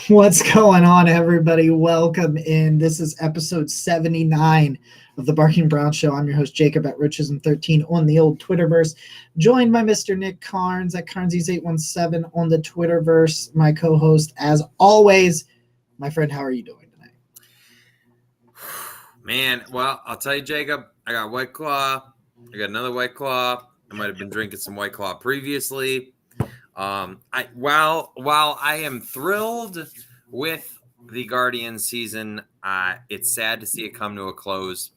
What's going on, everybody? Welcome in. This is episode 79 of the Barking Brown Show. I'm your host, Jacob at Richism13 on the old Twitterverse, joined by Mr. Nick Carnes at Carnesies817 on the Twitterverse, my co-host, as always. My friend, how are you doing tonight? Man, well, I'll tell you, Jacob, I got White Claw. I got another White Claw. I might have been drinking some White Claw previously. While I am thrilled with the Guardians season, it's sad to see it come to a close.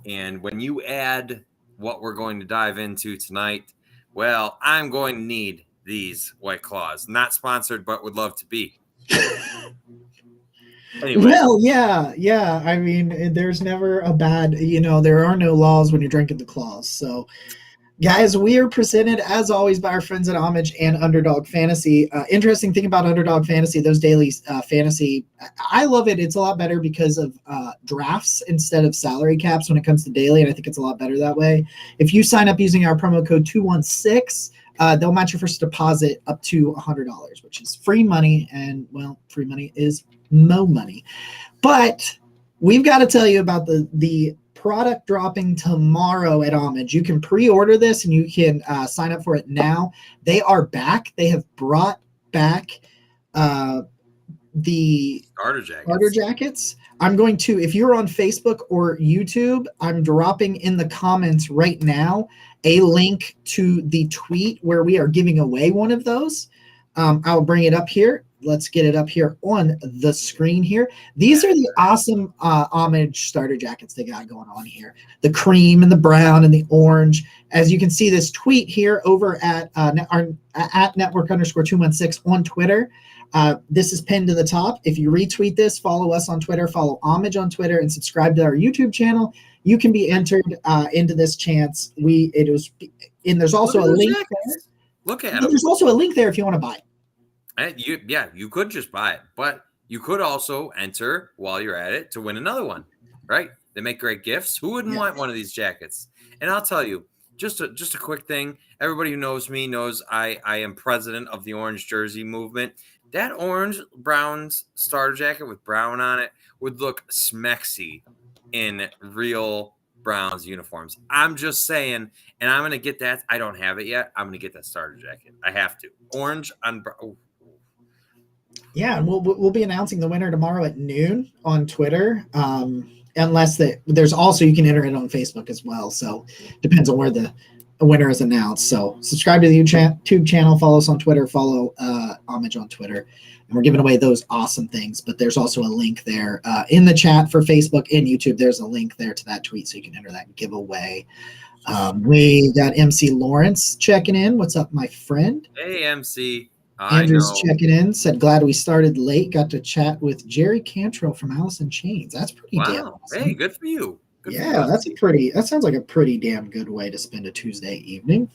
And when you add what we're going to dive into tonight, well, I'm going to need these White Claws. Not sponsored, but would love to be. Anyway. Well, yeah. I mean, there's never a bad, there are no laws when you're drinking the claws. So, guys, we are presented, as always, by our friends at Homage and Underdog Fantasy. Interesting thing about Underdog Fantasy, those daily fantasy, I love it. It's a lot better because of drafts instead of salary caps when it comes to daily, and I think it's a lot better that way. If you sign up using our promo code 216, they'll match your first deposit up to $100, which is free money, and, well, free money is no money. But we've got to tell you about the product dropping tomorrow at Homage. You can pre-order this and you can sign up for it now. They are back. They have brought back the starter jackets. I'm going to, if you're on Facebook or YouTube, I'm dropping in the comments right now a link to the tweet where we are giving away one of those. I'll bring it up here. Let's get it up here on the screen here. These are the awesome Homage starter jackets they got going on here. The cream and the brown and the orange. As you can see this tweet here over at network_216 on Twitter. This is pinned to the top. If you retweet this, follow us on Twitter, follow Homage on Twitter, and subscribe to our YouTube channel, you can be entered into this chance. There's also a link there. Look at it. There's also a link there if you want to buy it. You could just buy it, but you could also enter while you're at it to win another one, right? They make great gifts. Who wouldn't want one of these jackets? And I'll tell you, just a quick thing. Everybody who knows me knows I am president of the orange jersey movement. That orange-brown starter jacket with brown on it would look smexy in real Browns uniforms. I'm just saying, and I'm going to get that. I don't have it yet. I'm going to get that starter jacket. I have to. Orange on brown. Oh. Yeah, and we'll be announcing the winner tomorrow at noon on Twitter. Unless there's also, you can enter it on Facebook as well. So depends on where the winner is announced. So subscribe to the YouTube channel, follow us on Twitter, follow Homage on Twitter, and we're giving away those awesome things. But there's also a link there in the chat for Facebook and YouTube. There's a link there to that tweet, so you can enter that giveaway. We got MC Lawrence checking in. What's up, my friend? Hey, MC. Andrew's checking in, said, glad we started late. Got to chat with Jerry Cantrell from Alice in Chains. That's pretty damn awesome. Hey, good for you. That sounds like a pretty damn good way to spend a Tuesday evening.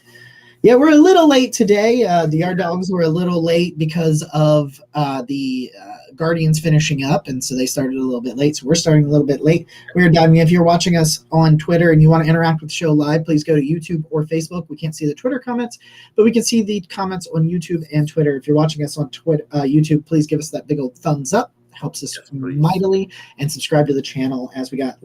Yeah, we're a little late today. The Yard Dogs were a little late because of the Guardians finishing up, and so they started a little bit late. So we're starting a little bit late. We're diving in. If you're watching us on Twitter and you want to interact with the show live, please go to YouTube or Facebook. We can't see the Twitter comments, but we can see the comments on YouTube and Twitter. If you're watching us on YouTube, please give us that big old thumbs up. Helps us mightily, and subscribe to the channel as we got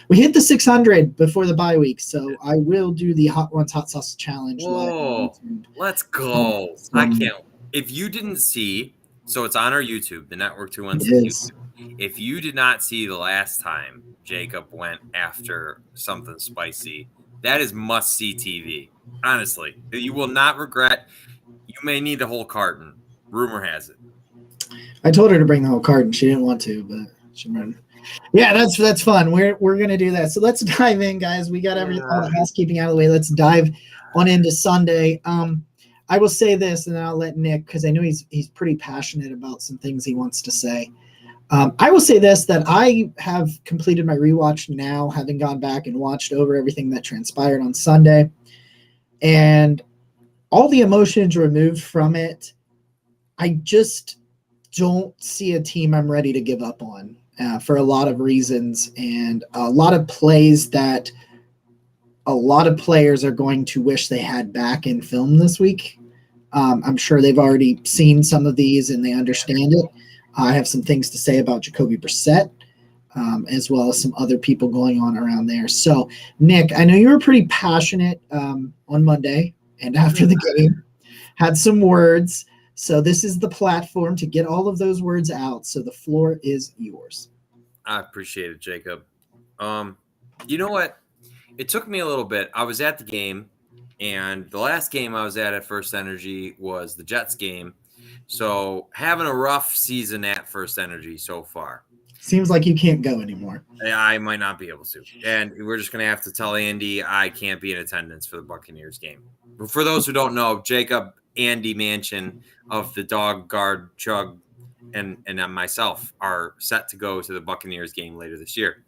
we hit the 600 before the bye week, so I will do the Hot Ones Hot Sauce Challenge. Whoa, let's go. I can't. If you didn't see, so it's on our YouTube, the Network 216 YouTube. If you did not see the last time Jacob went after something spicy, that is must-see TV. Honestly, you will not regret. You may need the whole carton. Rumor has it. I told her to bring the whole carton. She didn't want to, but she ran. Yeah, that's fun. We're gonna do that. So let's dive in, guys. We got all the housekeeping out of the way. Let's dive on into Sunday. I will say this, and then I'll let Nick, because I know he's pretty passionate about some things he wants to say. I will say this, that I have completed my rewatch now, having gone back and watched over everything that transpired on Sunday, and all the emotions removed from it. I just don't see a team I'm ready to give up on for a lot of reasons, and a lot of plays that a lot of players are going to wish they had back in film this week. I'm sure they've already seen some of these and they understand it. I have some things to say about Jacoby Brissett, as well as some other people going on around there. So, Nick, I know you were pretty passionate on Monday and after the game, had some words. So, this is the platform to get all of those words out. So, the floor is yours. I appreciate it, Jacob. You know what? It took me a little bit. I was at the game, and the last game I was at First Energy was the Jets game. So having a rough season at First Energy so far. Seems like you can't go anymore. I might not be able to. And we're just going to have to tell Andy I can't be in attendance for the Buccaneers game. But for those who don't know, Jacob, Andy Manchin of the Dog Guard Chug and myself are set to go to the Buccaneers game later this year.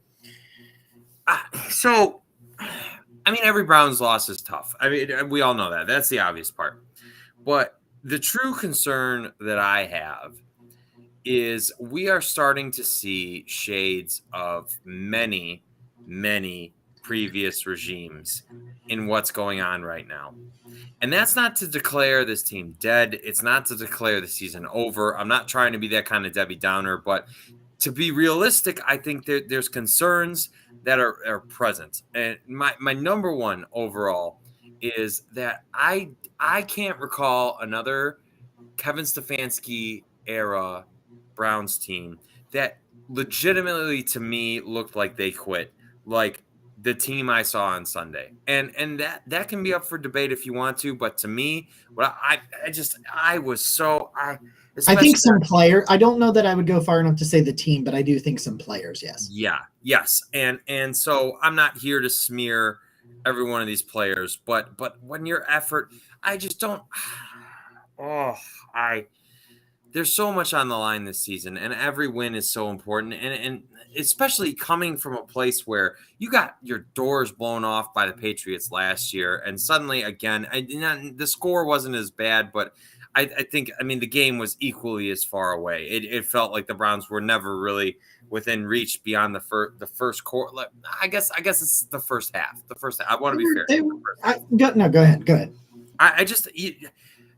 So, I mean, every Browns loss is tough. I mean, we all know that. That's the obvious part. But the true concern that I have is we are starting to see shades of many, many previous regimes in what's going on right now. And that's not to declare this team dead. It's not to declare the season over. I'm not trying to be that kind of Debbie Downer, but to be realistic, I think there's concerns that are present. And my number one overall is that I can't recall another Kevin Stefanski era Browns team that legitimately to me looked like they quit, like the team I saw on Sunday. And that can be up for debate if you want to, but to me, what I was so I think some player. I don't know that I would go far enough to say the team, but I do think some players, yes. Yeah, yes. And so I'm not here to smear every one of these players, but when your effort, I just don't there's so much on the line this season, and every win is so important, and especially coming from a place where you got your doors blown off by the Patriots last year, and suddenly again, the score wasn't as bad, but I think, I mean, the game was equally as far away. It felt like the Browns were never really within reach beyond the first quarter. I guess it's the first half. The first half. I want to be fair. Go ahead. I just.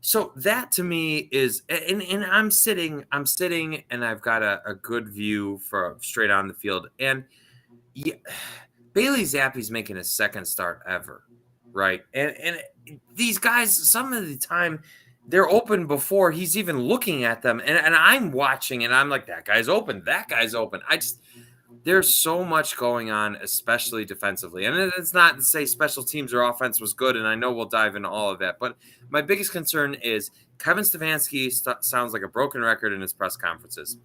So that to me is, and I'm sitting, and I've got a good view for straight on the field. And yeah, Bailey Zappe's making his second start ever, right? And these guys, some of the time, they're open before he's even looking at them. And I'm watching, and I'm like, that guy's open. There's so much going on, especially defensively. And it's not to say special teams or offense was good, and I know we'll dive into all of that. But my biggest concern is Kevin Stefanski sounds like a broken record in his press conferences.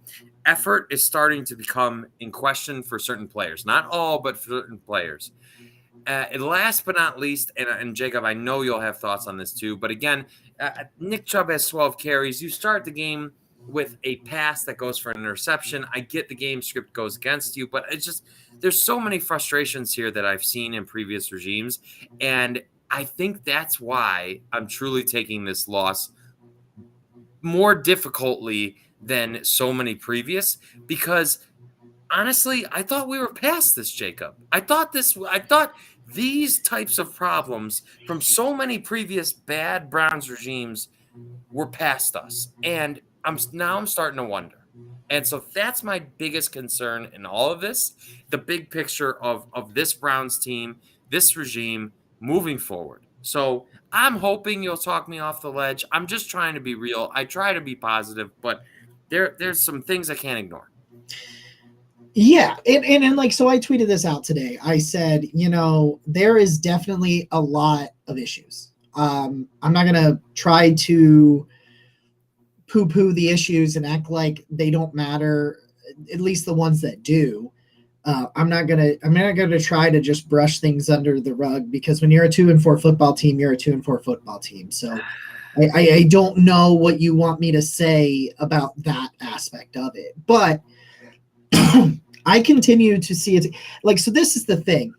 Effort is starting to become in question for certain players. Not all, but for certain players. And last but not least, and Jacob, I know you'll have thoughts on this too, but again, Nick Chubb has 12 carries. You start the game with a pass that goes for an interception. I get the game script goes against you, but it's just, there's so many frustrations here that I've seen in previous regimes. And I think that's why I'm truly taking this loss more difficultly than so many previous, because honestly, I thought we were past this, Jacob. I thought these types of problems from so many previous bad Browns regimes were past us. And I'm starting to wonder. And so that's my biggest concern in all of this, the big picture of this Browns team, this regime moving forward. So I'm hoping you'll talk me off the ledge. I'm just trying to be real. I try to be positive, but there's some things I can't ignore. Yeah. And like, so I tweeted this out today. I said, there is definitely a lot of issues. I'm not going to try to poo-poo the issues and act like they don't matter, at least the ones that do. I'm not gonna try to just brush things under the rug, because when you're a 2-4 football team, you're a 2-4 football team. So I don't know what you want me to say about that aspect of it, but I continue to see it. Like, so this is the thing.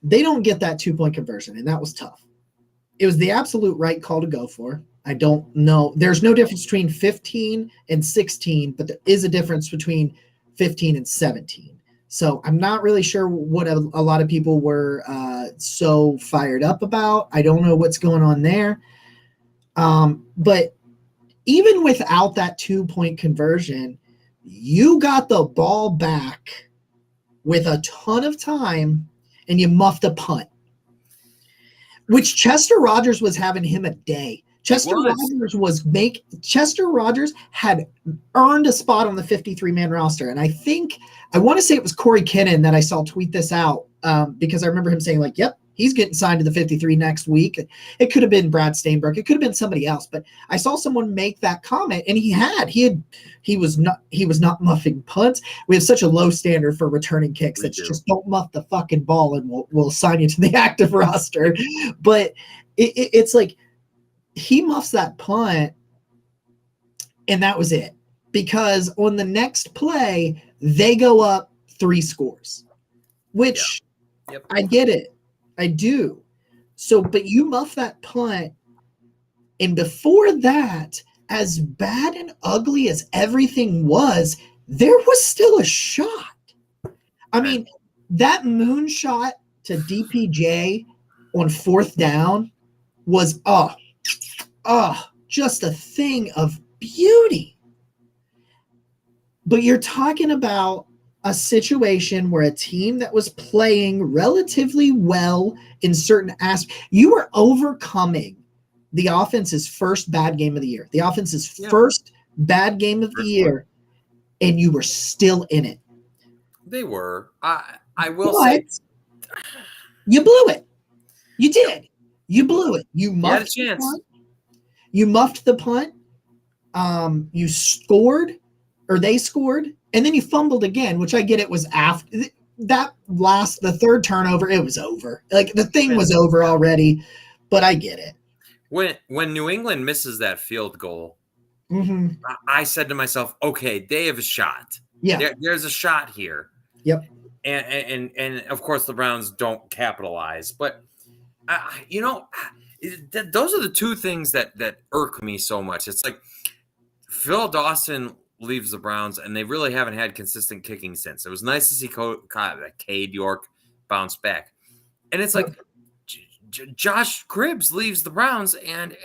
They don't get that 2-point conversion, and that was tough. It was the absolute right call to go for. I don't know. There's no difference between 15 and 16, but there is a difference between 15 and 17. So I'm not really sure what a lot of people were so fired up about. I don't know what's going on there. But even without that 2-point conversion, you got the ball back with a ton of time and you muffed a punt, which Chester Rogers was having him a day. Chester Rogers had earned a spot on the 53-man roster. And I want to say it was Corey Kinnan that I saw tweet this out because I remember him saying like, yep, he's getting signed to the 53 next week. It could have been Brad Steinberg. It could have been somebody else, but I saw someone make that comment and he was not muffing punts. We have such a low standard for returning kicks that just don't muff the fucking ball and we'll sign you to the active roster. But it's like, he muffs that punt, and that was it. Because on the next play, they go up 3 scores, which I get it. I do. So, but you muff that punt, and before that, as bad and ugly as everything was, there was still a shot. I mean, that moonshot to DPJ on 4th down was just a thing of beauty. But you're talking about a situation where a team that was playing relatively well in certain aspects, you were overcoming the offense's first bad game of the year, first bad game of the year, and you were still in it. They were. I will say, you blew it. You did. You blew it. You muffed the chance. You muffed the punt. You scored, or they scored, and then you fumbled again, which I get it was after the third turnover. It was over. Like the thing was over already, but I get it. When New England misses that field goal, I said to myself, okay, they have a shot. Yeah, there's a shot here. Yep. And of course the Browns don't capitalize, but those are the two things that irk me so much. It's like Phil Dawson leaves the Browns, and they really haven't had consistent kicking since. It was nice to see Cade York bounce back, and it's like Josh Cribbs leaves the Browns, and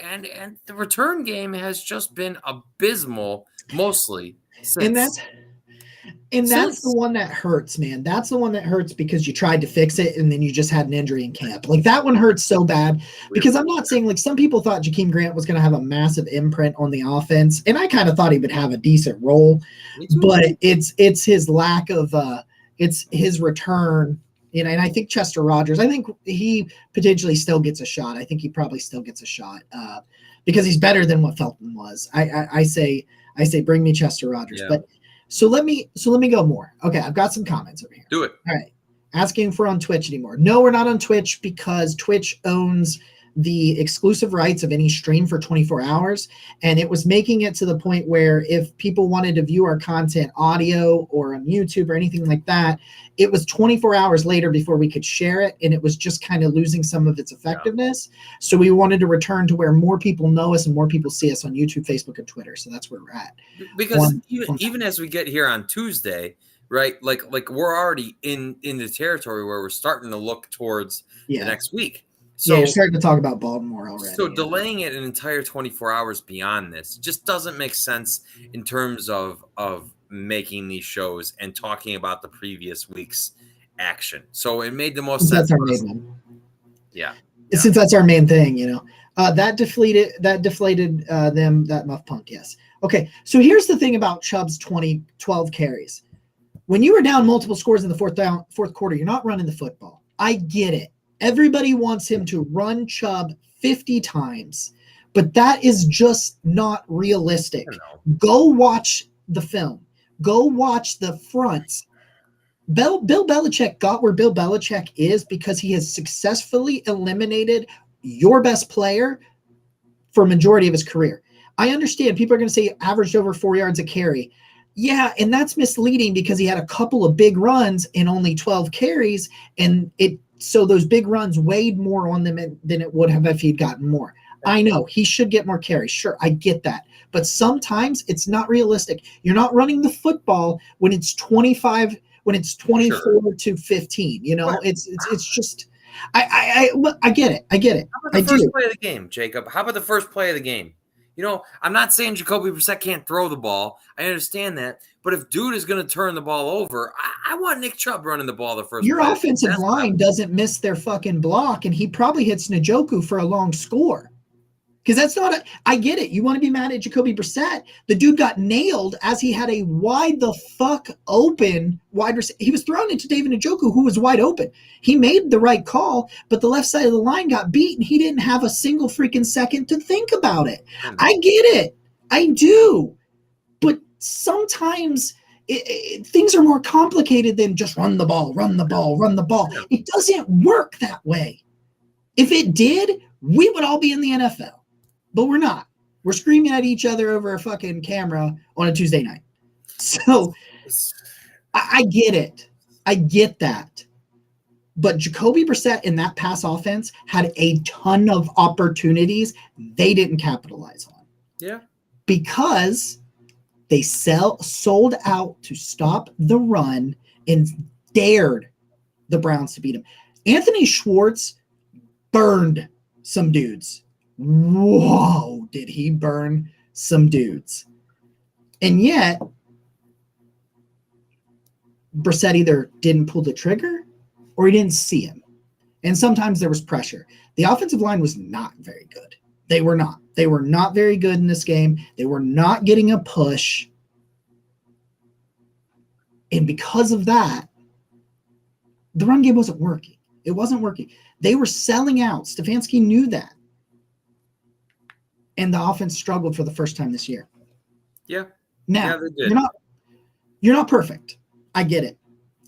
the return game has just been abysmal mostly since. And that's the one that hurts, man. That's the one that hurts because you tried to fix it and then you just had an injury in camp. Like that one hurts so bad because I'm not saying like some people thought Jakeem Grant was going to have a massive imprint on the offense. And I kind of thought he would have a decent role, but it's his lack of it's his return, and I think Chester Rogers, I think he potentially still gets a shot. I think he probably still gets a shot because he's better than what Felton was. I say bring me Chester Rogers, but So let me go more. Okay, I've got some comments over here. Do it. All right. Asking if we're on Twitch anymore. No, we're not on Twitch because Twitch owns the exclusive rights of any stream for 24 hours. And it was making it to the point where if people wanted to view our content audio or on YouTube or anything like that, it was 24 hours later before we could share it. And it was just kind of losing some of its effectiveness. So we wanted to return to where more people know us and more people see us on YouTube, Facebook, and Twitter. So that's where we're at. Because even as we get here on Tuesday, right, like we're already in the territory where we're starting to look towards the next week. So you're starting to talk about Baltimore already. So delaying it an entire 24 hours beyond this just doesn't make sense in terms of making these shows and talking about the previous week's action. So it made the most sense. That's our main one. Yeah. Since that's our main thing, that deflated them, that muff punt. Yes. Okay. So here's the thing about Chubb's 12 carries. When you were down multiple scores in the fourth quarter, you're not running the football. I get it. Everybody wants him to run Chubb 50 times, but that is just not realistic. Go watch the film. Go watch the fronts. Bill Belichick got where Bill Belichick is because he has successfully eliminated your best player for a majority of his career. I understand people are going to say averaged over 4 yards a carry. Yeah, and that's misleading because he had a couple of big runs and only 12 carries, and so those big runs weighed more on them than it would have if he'd gotten more. I know he should get more carries. Sure, I get that. But sometimes it's not realistic. You're not running the football when it's 24 to 15. It's just I get it. I get it. How about the first play of the game, Jacob? How about the first play of the game? I'm not saying Jacoby Brissett can't throw the ball. I understand that. But if dude is going to turn the ball over, I want Nick Chubb running the ball the first Your play. offensive line doesn't miss their fucking block, and he probably hits Njoku for a long score. Because that's not I get it. You want to be mad at Jacoby Brissett. The dude got nailed as he had a wide the fuck open wide receiver. He was thrown into David Njoku, who was wide open. He made the right call, but the left side of the line got beat, and he didn't have a single freaking second to think about it. I get it. I do. But sometimes things are more complicated than just run the ball, run the ball, run the ball. It doesn't work that way. If it did, we would all be in the NFL. But we're not. We're screaming at each other over a fucking camera on a Tuesday night. So I get it. I get that. But Jacoby Brissett in that pass offense had a ton of opportunities they didn't capitalize on. Yeah. Because they sold out to stop the run and dared the Browns to beat them. Anthony Schwartz burned some dudes. Whoa, did he burn some dudes. And yet, Brissett either didn't pull the trigger or he didn't see him. And sometimes there was pressure. The offensive line was not very good. They were not. They were not very good in this game. They were not getting a push. And because of that, the run game wasn't working. It wasn't working. They were selling out. Stefanski knew that. And the offense struggled for the first time this year. Yeah. Now, you're not perfect. I get it.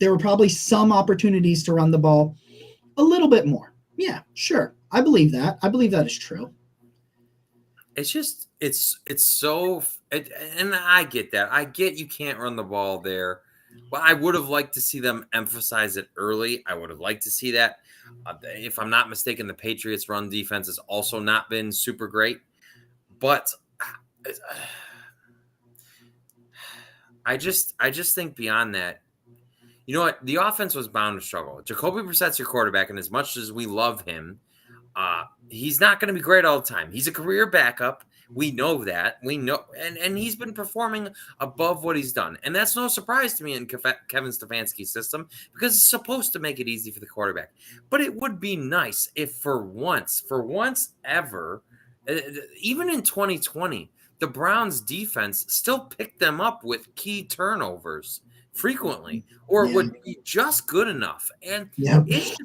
There were probably some opportunities to run the ball a little bit more. Yeah, sure. I believe that. I believe that is true. It's just, it's so, and I get that. I get you can't run the ball there. Well, I would have liked to see them emphasize it early. I would have liked to see that. If I'm not mistaken, the Patriots' run defense has also not been super great. But I just think beyond that, you know what? The offense was bound to struggle. Jacoby Brissett's your quarterback, and as much as we love him, he's not going to be great all the time. He's a career backup. We know that. We know, and he's been performing above what he's done. And that's no surprise to me in Kevin Stefanski's system because it's supposed to make it easy for the quarterback. But it would be nice if for once ever, even in 2020, the Browns defense still picked them up with key turnovers frequently or would be just good enough. And it's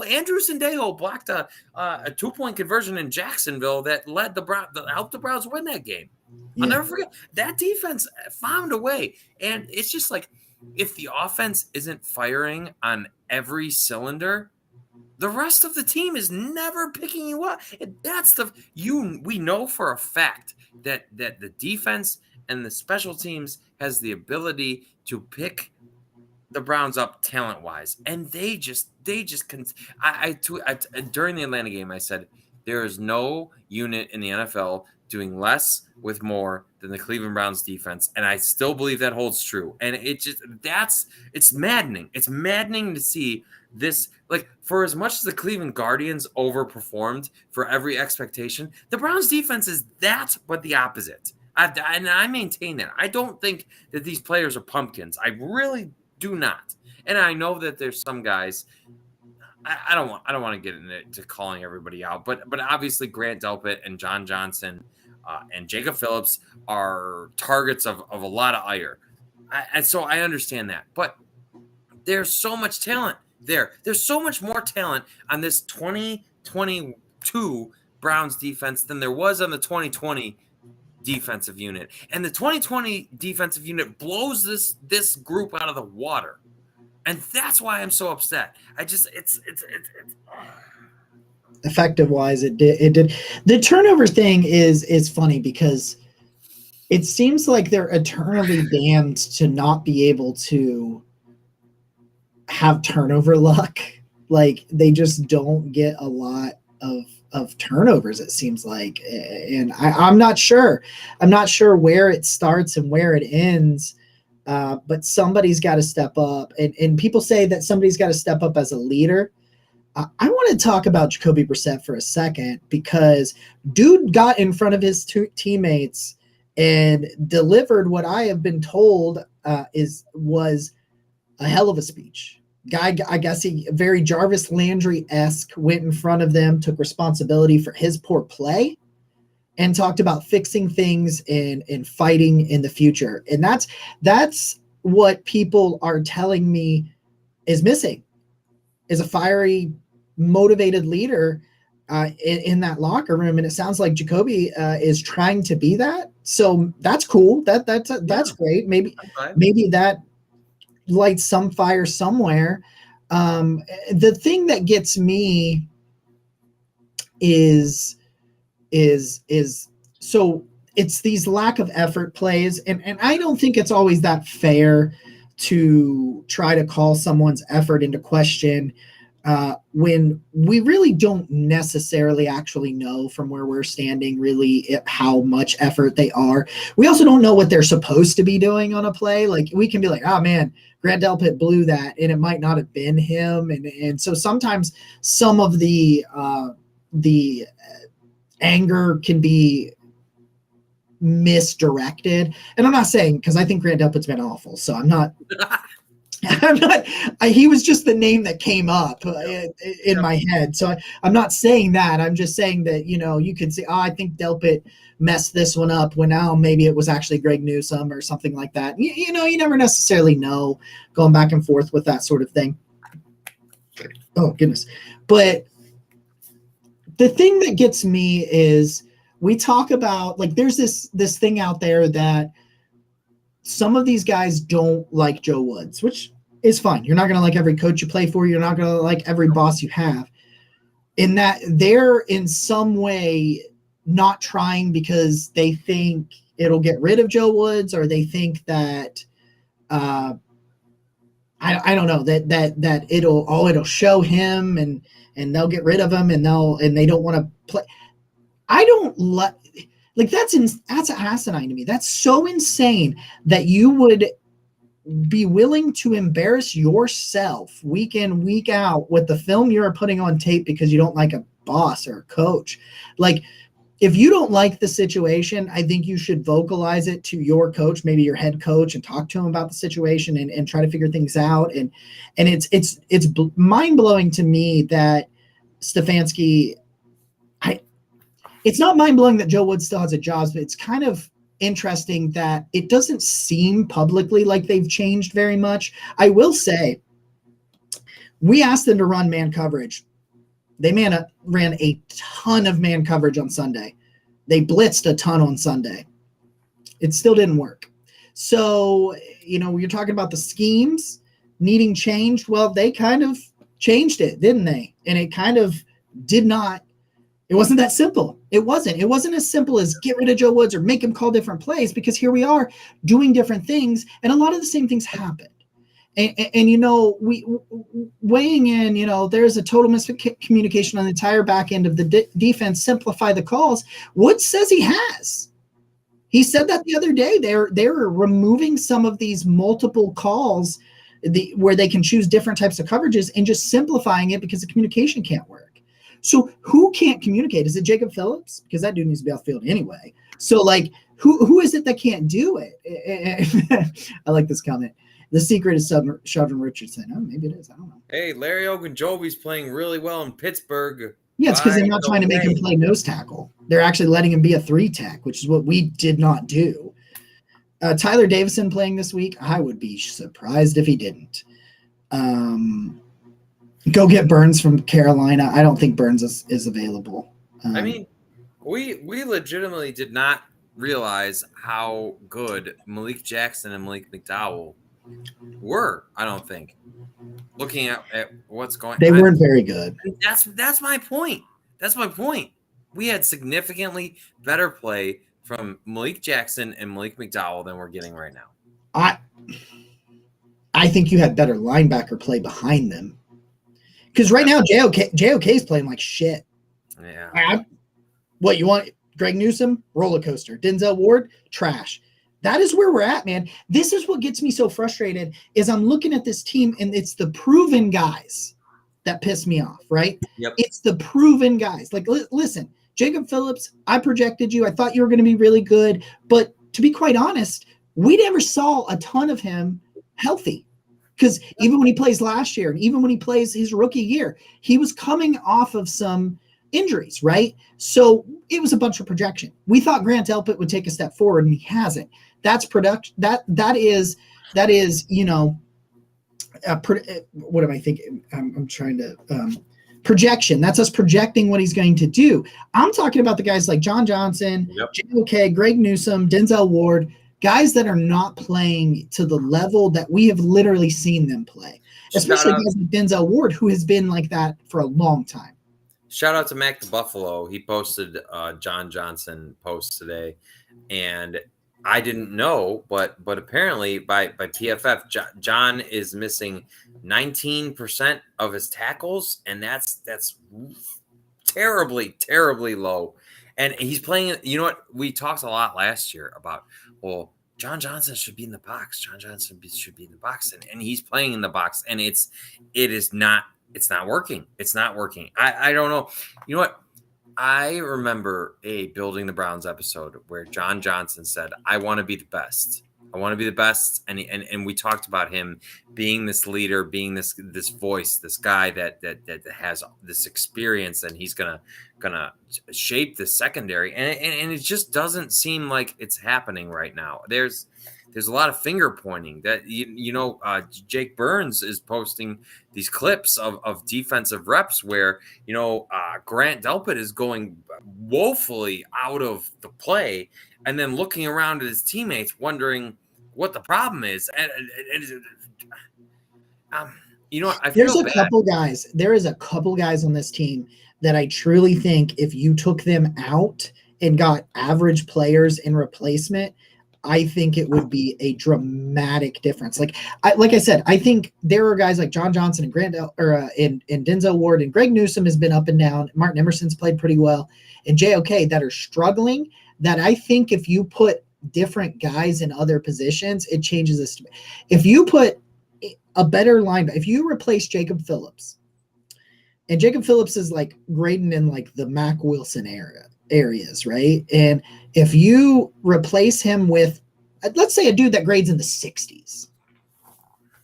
Andrew Sendejo blocked a 2-point conversion in Jacksonville that helped the Browns win that game. I'll never forget that defense found a way. And it's just like, if the offense isn't firing on every cylinder, the rest of the team is never picking you up. That's we know for a fact that the defense and the special teams has the ability to pick the Browns up talent-wise, and they just during the Atlanta game, I said there is no unit in the NFL doing less with more than the Cleveland Browns defense, and I still believe that holds true. And it's maddening. It's maddening to see this. Like, for as much as the Cleveland Guardians overperformed for every expectation, the Browns defense is that, but the opposite. And I maintain that. I don't think that these players are pumpkins. I really do not. And I know that there's some guys. I don't want to get into calling everybody out, but obviously Grant Delpit and John Johnson and Jacob Phillips are targets of a lot of ire. And so I understand that. But there's so much talent there. There's so much more talent on this 2022 Browns defense than there was on the 2020 defensive unit. And the 2020 defensive unit blows this group out of the water. And that's why I'm so upset. It's effective wise, it did. The turnover thing is funny because it seems like they're eternally damned to not be able to have turnover luck. Like, they just don't get a lot of turnovers, it seems like. And I'm not sure. I'm not sure where it starts and where it ends. But somebody's got to step up. And people say that somebody's got to step up as a leader. I want to talk about Jacoby Brissett for a second because dude got in front of his teammates and delivered what I have been told was a hell of a speech. Guy, I guess he very Jarvis Landry-esque went in front of them, took responsibility for his poor play, and talked about fixing things and fighting in the future. And that's what people are telling me is missing, is a fiery, motivated leader in that locker room. And it sounds like Jacoby is trying to be that. So that's cool. That's great. Maybe that lights some fire somewhere. The thing that gets me is so it's these lack of effort plays, and I don't think it's always that fair to try to call someone's effort into question when we really don't necessarily actually know from where we're standing really how much effort they are. We also don't know what they're supposed to be doing on a play. Like we can be like, oh man, Grant Delpit blew that, and it might not have been him. And so sometimes some of the anger can be misdirected. And I'm not saying, because I think Grant Delpit's been awful, so I'm not he was just the name that came up in my head. So I'm not saying that. I'm just saying that, you could say, oh, I think Delpit messed this one up when now maybe it was actually Greg Newsome or something like that. You never necessarily know going back and forth with that sort of thing. Oh, goodness. But the thing that gets me is we talk about, like, there's this thing out there that some of these guys don't like Joe Woods, which is fine. You're not going to like every coach you play for. You're not going to like every boss you have. In that they're in some way not trying because they think it'll get rid of Joe Woods, or they think that I don't know that it'll show him and they'll get rid of him and they don't want to play. I don't like that's asinine to me. That's so insane that you would be willing to embarrass yourself week in, week out with the film you're putting on tape because you don't like a boss or a coach. Like, if you don't like the situation, I think you should vocalize it to your coach, maybe your head coach, and talk to him about the situation and try to figure things out. And it's mind blowing to me that Stefanski. It's not mind blowing that Joe Woods still has a job, but it's kind of interesting that it doesn't seem publicly like they've changed very much. I will say, we asked them to run man coverage. They ran a ton of man coverage on Sunday. They blitzed a ton on Sunday. It still didn't work. So, you're talking about the schemes needing changed. Well, they kind of changed it, didn't they? And it kind of did not. It wasn't that simple. It wasn't as simple as get rid of Joe Woods or make him call different plays, because here we are doing different things, and a lot of the same things happened. And we weighing in, there's a total miscommunication on the entire back end of the defense. Simplify the calls. Woods says he has. He said that the other day. They're removing some of these multiple calls where they can choose different types of coverages and just simplifying it because the communication can't work. So who can't communicate? Is it Jacob Phillips? Because that dude needs to be off the field anyway. So, like, who is it that can't do it? I like this comment. The secret is Sheldon Richardson. Oh, maybe it is. I don't know. Hey, Larry Ogunjobi's playing really well in Pittsburgh. Yeah, it's because they're not trying to make him play nose tackle. They're actually letting him be a 3-tech, which is what we did not do. Tyler Davison playing this week. I would be surprised if he didn't. Go get Burns from Carolina. I don't think Burns is available. We legitimately did not realize how good Malik Jackson and Malik McDowell were. I don't think. Looking at what's going on. They weren't very good. That's my point. That's my point. We had significantly better play from Malik Jackson and Malik McDowell than we're getting right now. I think you had better linebacker play behind them. Because right now, JOK is playing like shit. Yeah. What you want? Greg Newsome, roller coaster. Denzel Ward, trash. That is where we're at, man. This is what gets me so frustrated. Is I'm looking at this team and it's the proven guys. that piss me off, right? Yep. It's the proven guys. Like, listen, Jacob Phillips, I projected you. I thought you were going to be really good. But to be quite honest, we never saw a ton of him healthy. Because even when he plays last year, and even when he plays his rookie year, he was coming off of some injuries, right? So it was a bunch of projection. We thought Grant Delpit would take a step forward, and he hasn't. That's production. That is what am I thinking? I'm trying to projection. That's us projecting what he's going to do. I'm talking about the guys like John Johnson, JOK, Greg Newsome, Denzel Ward, guys that are not playing to the level that we have literally seen them play, especially guys like Denzel Ward, who has been like that for a long time. Shout out to Mac the Buffalo. He posted John Johnson post today, and I didn't know, but apparently by PFF, John is missing 19% of his tackles, and that's terribly low. And he's playing. You know what? We talked a lot last year about, well, John Johnson should be in the box. John Johnson should be in the box, and he's playing in the box, and it is not. It's not working. It's not working. I don't know. You know what? I remember a Building the Browns episode where John Johnson said, I want to be the best. I want to be the best. And we talked about him being this leader, being this voice, this guy that has this experience, and he's gonna shape the secondary. And it just doesn't seem like it's happening right now. There's a lot of finger pointing that, Jake Burns is posting these clips of defensive reps where, Grant Delpit is going woefully out of the play and then looking around at his teammates wondering what the problem is. And I feel There's a bad. couple guys. There is a couple guys on this team that I truly think if you took them out and got average players in replacement, I think it would be a dramatic difference. Like I said, I think there are guys like John Johnson and and Denzel Ward, and Greg Newsome has been up and down. Martin Emerson's played pretty well, and JOK that are struggling. That I think if you put different guys in other positions, it changes this. If you put a better linebacker, if you replace Jacob Phillips, and Jacob Phillips is like grading in like the Mac Wilson areas, right? And if you replace him with, let's say, a dude that grades in the 60s,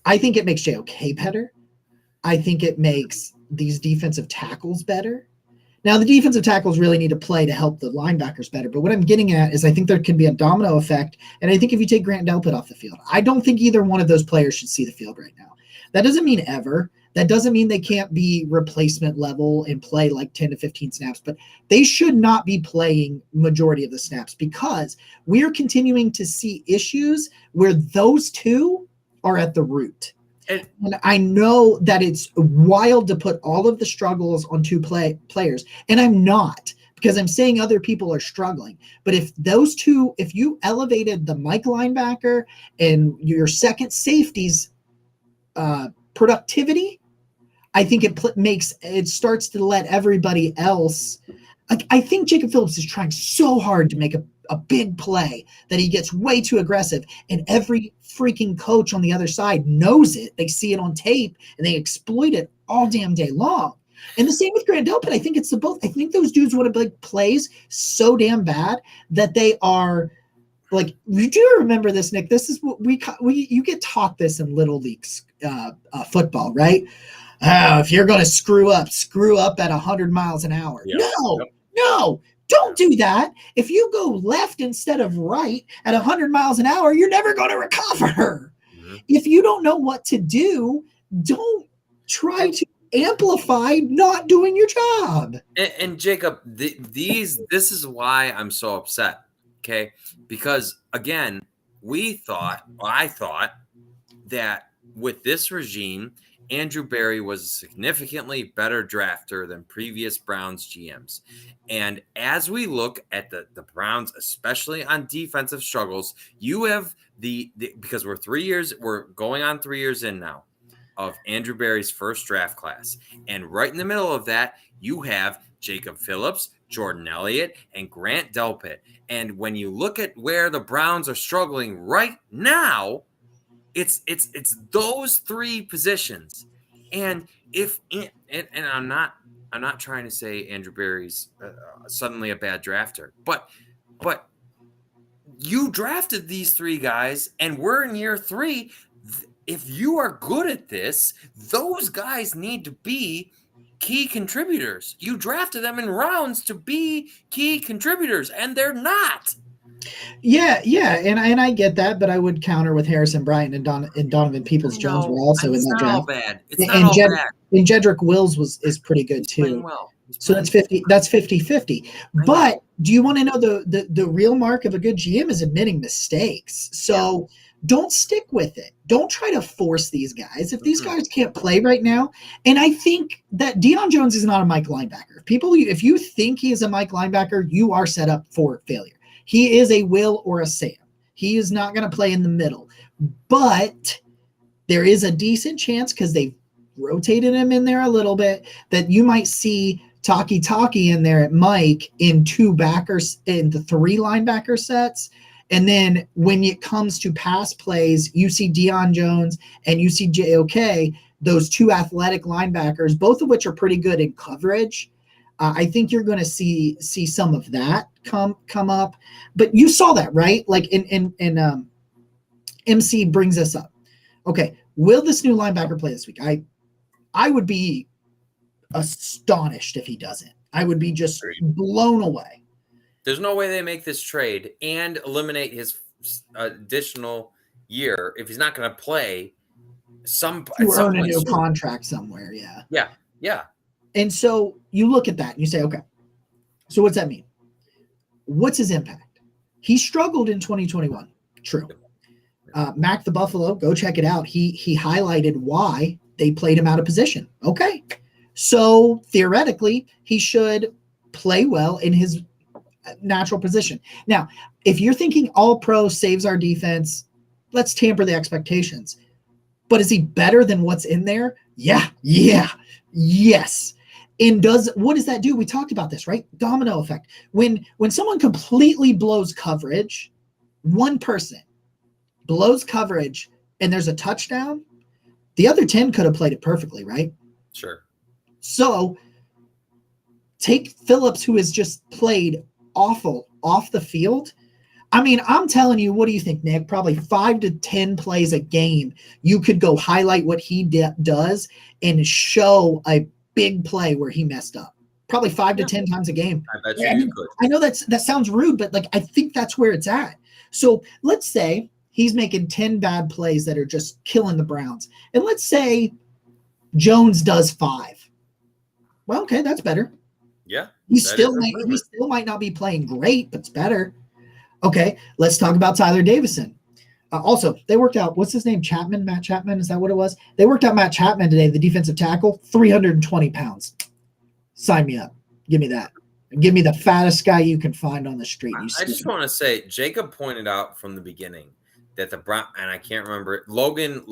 I think it makes JOK better. I think it makes these defensive tackles better. Now, the defensive tackles really need to play to help the linebackers better. But what I'm getting at is I think there can be a domino effect. And I think if you take Grant Delpit off the field, I don't think either one of those players should see the field right now. That doesn't mean ever. That doesn't mean they can't be replacement level and play like 10 to 15 snaps, but they should not be playing majority of the snaps because we are continuing to see issues where those two are at the root. And I know that it's wild to put all of the struggles on two players, and I'm not, because I'm saying other people are struggling. But if those two, if you elevated the Mike linebacker and your second safety's productivity, I think it starts to let everybody else. I think Jacob Phillips is trying so hard to make a big play that he gets way too aggressive, and every freaking coach on the other side knows it. They see it on tape and they exploit it all damn day long. And the same with Grant Delpit. I think it's the both. I think those dudes want to make plays so damn bad that they are like. You do remember this, Nick? This is what you get taught this in Little League football, right? If you're going to screw up at 100 miles an hour. Yep. No, don't do that. If you go left instead of right at 100 miles an hour, you're never going to recover. Mm-hmm. If you don't know what to do, don't try to amplify not doing your job. And Jacob, this is why I'm so upset, okay? Because, again, I thought that with this regime, Andrew Berry was a significantly better drafter than previous Browns GMs. And as we look at the Browns, especially on defensive struggles, you have because we're going on 3 years in now of Andrew Berry's first draft class. And right in the middle of that, you have Jacob Phillips, Jordan Elliott, and Grant Delpit. And when you look at where the Browns are struggling right now, it's those three positions. And I'm not trying to say Andrew Berry's suddenly a bad drafter, but you drafted these three guys, and we're in year 3. If you are good at this, those guys need to be key contributors. You drafted them in rounds to be key contributors, and they're not. Yeah, and I get that, but I would counter with Harrison Bryant and Donovan Peoples-Jones were also in that not draft. all bad. It's not all bad. And Jedrick Wills is pretty good He's too. playing well. So that's 50-50. But do you want to know the real mark of a good GM is admitting mistakes. So don't stick with it. Don't try to force these guys. If these guys can't play right now, and I think that Deion Jones is not a Mike linebacker. If you think he is a Mike linebacker, you are set up for failure. He is a Will or a Sam. He is not going to play in the middle. But there is a decent chance, because they've rotated him in there a little bit, that you might see Taki in there at Mike in 2 backers, in the 3 linebacker sets. And then when it comes to pass plays, you see Deion Jones and you see JOK, those 2 athletic linebackers, both of which are pretty good in coverage. I think you're going to see some of that come up. But you saw that, right? Like in MC brings us up. Okay, will this new linebacker play this week? I would be astonished if he doesn't. I would be just blown away. There's no way they make this trade and eliminate his additional year if he's not going to play to earn a new contract somewhere. Yeah. And so you look at that and you say, okay, so what's that mean? What's his impact? He struggled in 2021. True. Mac the Buffalo, go check it out. He highlighted why they played him out of position. Okay. So theoretically, he should play well in his natural position. Now, if you're thinking all pro saves our defense, let's tamper the expectations. But is he better than what's in there? Yeah. Yes. And what does that do? We talked about this, right? Domino effect. When someone completely blows coverage, one person blows coverage and there's a touchdown, the other 10 could have played it perfectly, right? Sure. So take Phillips, who has just played awful off the field. I mean, I'm telling you, what do you think, Nick? Probably 5 to 10 plays a game. You could go highlight what he does and show a big play where he messed up. Probably 5 to 10 times a game. I bet you could. I know that sounds rude, but I think that's where it's at. So let's say he's making 10 bad plays that are just killing the Browns. And let's say Jones does 5. Well, okay, that's better. Yeah. He still might not be playing great, but it's better. Okay, let's talk about Tyler Davison. Also, they worked out, what's his name? Matt Chapman, is that what it was? They worked out Matt Chapman today, the defensive tackle, 320 pounds. Sign me up. Give me that. Give me the fattest guy you can find on the street. I just want to say, Jacob pointed out from the beginning that the Brown, and I can't remember it, Logan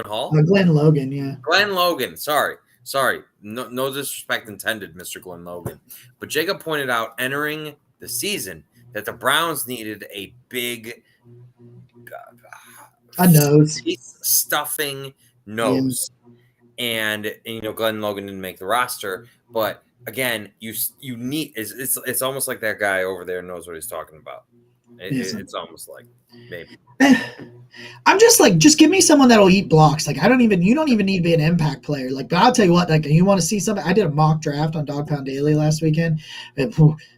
Hall? Glenn Logan, yeah. Glenn Logan, sorry. No disrespect intended, Mr. Glenn Logan. But Jacob pointed out entering the season that the Browns needed a big nose, stuffing nose. Yeah. And Glenn Logan didn't make the roster, but again, you need it's almost like that guy over there knows what he's talking about. It's almost like maybe. I'm just like, just give me someone that'll eat blocks. Like, you don't even need to be an impact player. Like, but I'll tell you what, like, you want to see something? I did a mock draft on Dog Pound Daily last weekend. And,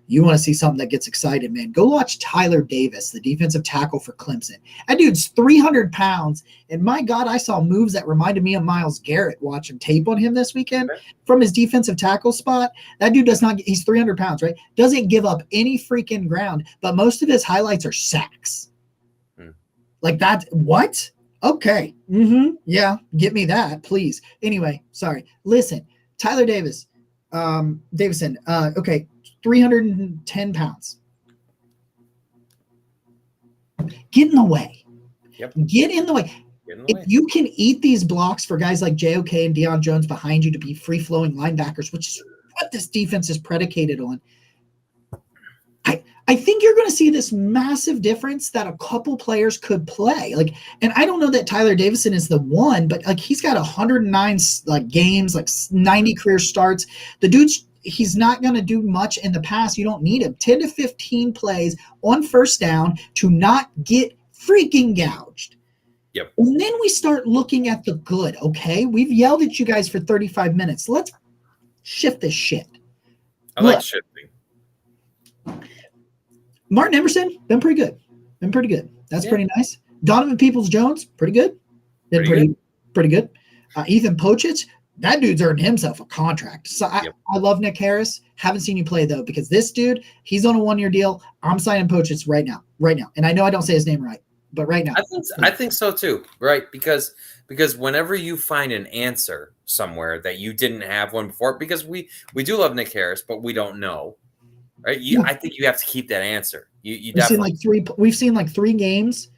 you want to see something that gets excited, man. Go watch Tyler Davis, the defensive tackle for Clemson. That dude's 300 pounds. And my God, I saw moves that reminded me of Myles Garrett watching tape on him this weekend from his defensive tackle spot. That dude he's 300 pounds, right? Doesn't give up any freaking ground, but most of his highlights are sacks. Like that, what? Okay. Yeah, get me that, please. Anyway, sorry. Listen, Tyler Davison, okay, 310 pounds. Get in the way. Yep. Get in the way. If you can eat these blocks for guys like JOK and Deion Jones behind you to be free-flowing linebackers, which is what this defense is predicated on, I I think you're going to see this massive difference that a couple players could play. Like, and I don't know that Tyler Davison is the one, but like he's got 109 like games, like 90 career starts. The dude's he's not going to do much in the pass. You don't need him. 10 to 15 plays on first down to not get freaking gouged. Yep. And then we start looking at the good. Okay, we've yelled at you guys for 35 minutes. Let's shift this shit. I like shifting. Martin Emerson, been pretty good. That's pretty nice. Donovan Peoples-Jones, pretty good. Been pretty good. Ethan Pochich, that dude's earned himself a contract. So I love Nick Harris. Haven't seen you play, though, because this dude, he's on a one-year deal. I'm signing Pochich right now. And I know I don't say his name right, but right now. I think so, too, right? Because whenever you find an answer somewhere that you didn't have one before, because we do love Nick Harris, but we don't know. Right, I think you have to keep that answer. We've seen like three games,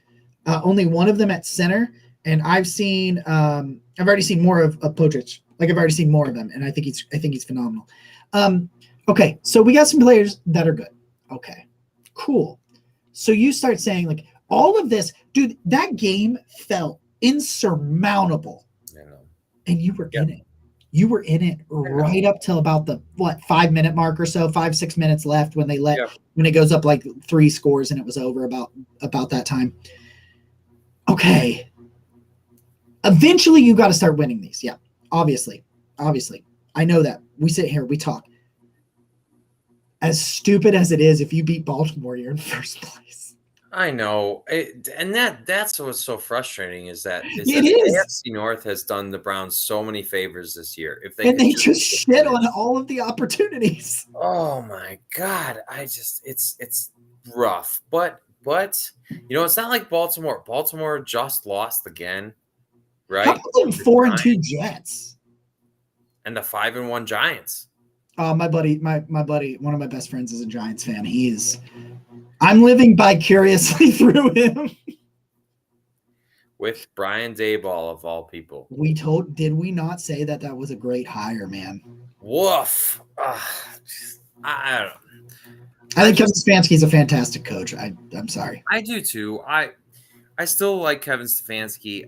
only one of them at center, and I've already seen more of Potrich. Like I've already seen more of him, and I think he's phenomenal. Okay, so we got some players that are good. Okay, cool. So you start saying like all of this, dude. That game felt insurmountable, and you were in it. You were in it right up till about the 5-minute mark or so, 5-6 minutes left when when it goes up like 3 scores and it was over about that time. Okay. Eventually you got to start winning these. Yeah. Obviously. I know that. We sit here, we talk. As stupid as it is, if you beat Baltimore, you're in first place. I know, and that's what's so frustrating is that the AFC North has done the Browns so many favors this year. If they just shit on all of the opportunities. Oh my God, it's rough, but it's not like Baltimore. Baltimore just lost again, right? How about the 4-2 Jets and the 5-1 Giants? My buddy, one of my best friends is a Giants fan. I'm living vicariously through him. With Brian Daboll, of all people. Did we not say that was a great hire, man? Woof. I don't know. I think Kevin Stefanski's a fantastic coach. I'm sorry. I do too. I still like Kevin Stefanski.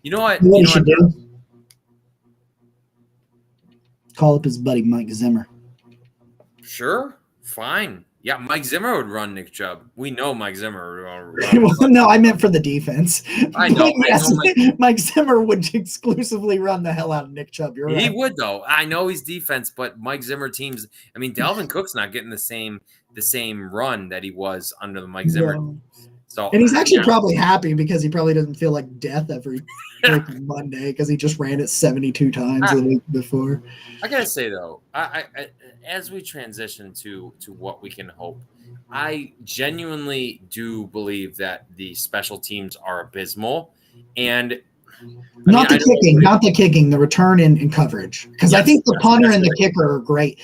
You know what? You should do? Call up his buddy Mike Zimmer. Sure. Fine. Yeah, Mike Zimmer would run Nick Chubb. We know Mike Zimmer would run. Well, no, I meant for the defense. I know. Mike Zimmer would exclusively run the hell out of Nick Chubb. You're right. He would, though. I know he's defense, but Mike Zimmer teams. I mean, Dalvin Cook's not getting the same run that he was under the Mike Zimmer. Yeah. So, and he's actually probably happy because he probably doesn't feel like death every Monday because he just ran it 72 times the week before. I gotta say though, I as we transition to what we can hope, I genuinely do believe that the special teams are abysmal, and not the kicking, the return and coverage. Because I think the punter and the kicker are great.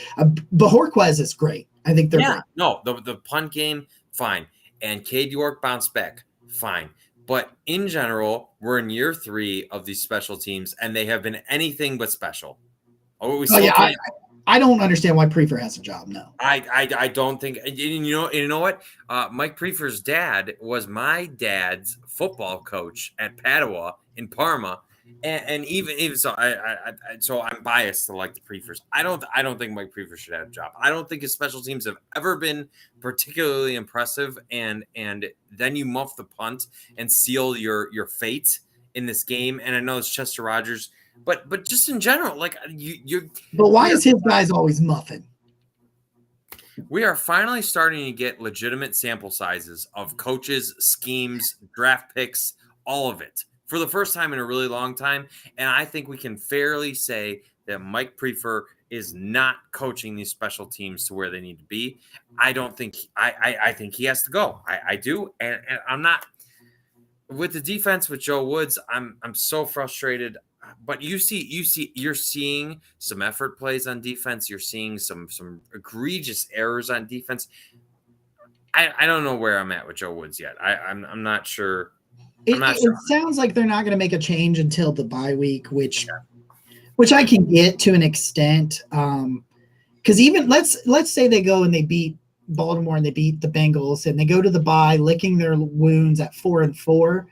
Bajorquez is great. I think they're great. No, the punt game, fine. And Cade York bounced back, fine. But in general, we're in year 3 of these special teams, and they have been anything but special. I don't understand why Prefer has a job. No, I don't think. You know what? Mike Prefer's dad was my dad's football coach at Padua in Parma, and even so, so I'm biased to like the Prefers. I don't think Mike Prefer should have a job. I don't think his special teams have ever been particularly impressive, and then you muff the punt and seal your fate in this game. And I know it's Chester Rogers. But just in general, like you. But why is his guys always muffing? We are finally starting to get legitimate sample sizes of coaches, schemes, draft picks, all of it for the first time in a really long time. And I think we can fairly say that Mike Prefer is not coaching these special teams to where they need to be. I don't think I think he has to go. I do, and I'm not with the defense with Joe Woods. I'm so frustrated. But you're seeing some effort plays on defense. You're seeing some egregious errors on defense. I don't know where I'm at with Joe Woods yet. I'm not sure. It sounds like they're not going to make a change until the bye week, which I can get to an extent. Because even let's say they go and they beat Baltimore and they beat the Bengals and they go to the bye, licking their wounds at 4-4.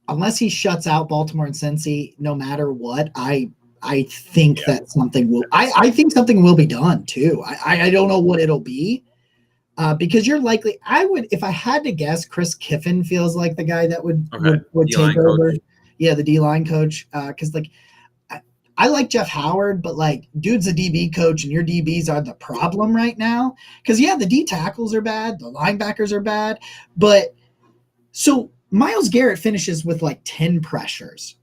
Unless he shuts out Baltimore and Cincy, no matter what, I think that something will. I think something will be done too. I don't know what it'll be, because you're likely. I would, if I had to guess, Chris Kiffin feels like the guy that would take over. Coach. Yeah, the D-line coach, because like I like Jeff Howard, but like dude's a DB coach, and your DBs are the problem right now. Because the D tackles are bad, the linebackers are bad, but so. Myles Garrett finishes with like 10 pressures,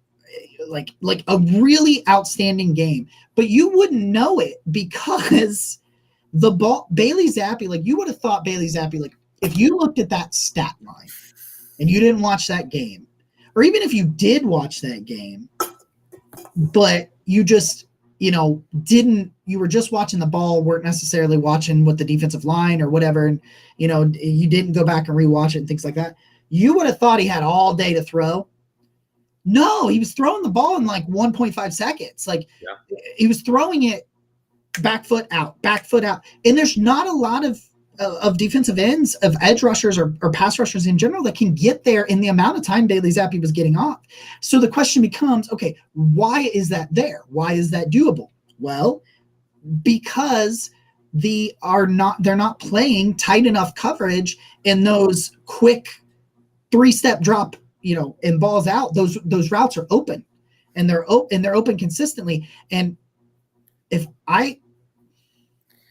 like a really outstanding game, but you wouldn't know it because the ball, Bailey Zappi, like you would have thought Bailey Zappi, like if you looked at that stat line and you didn't watch that game, or even if you did watch that game, but you just, you were just watching the ball, weren't necessarily watching what the defensive line or whatever, and you didn't go back and rewatch it and things like that. You would have thought he had all day to throw. No, he was throwing the ball in like 1.5 seconds. Like he was throwing it back foot out. And there's not a lot of defensive ends, of edge rushers or pass rushers in general that can get there in the amount of time Bailey Zappi was getting off. So the question becomes, okay, why is that there? Why is that doable? Well, because they're not playing tight enough coverage in those quick 3-step drop, and balls out. Those routes are open, and they're open consistently. And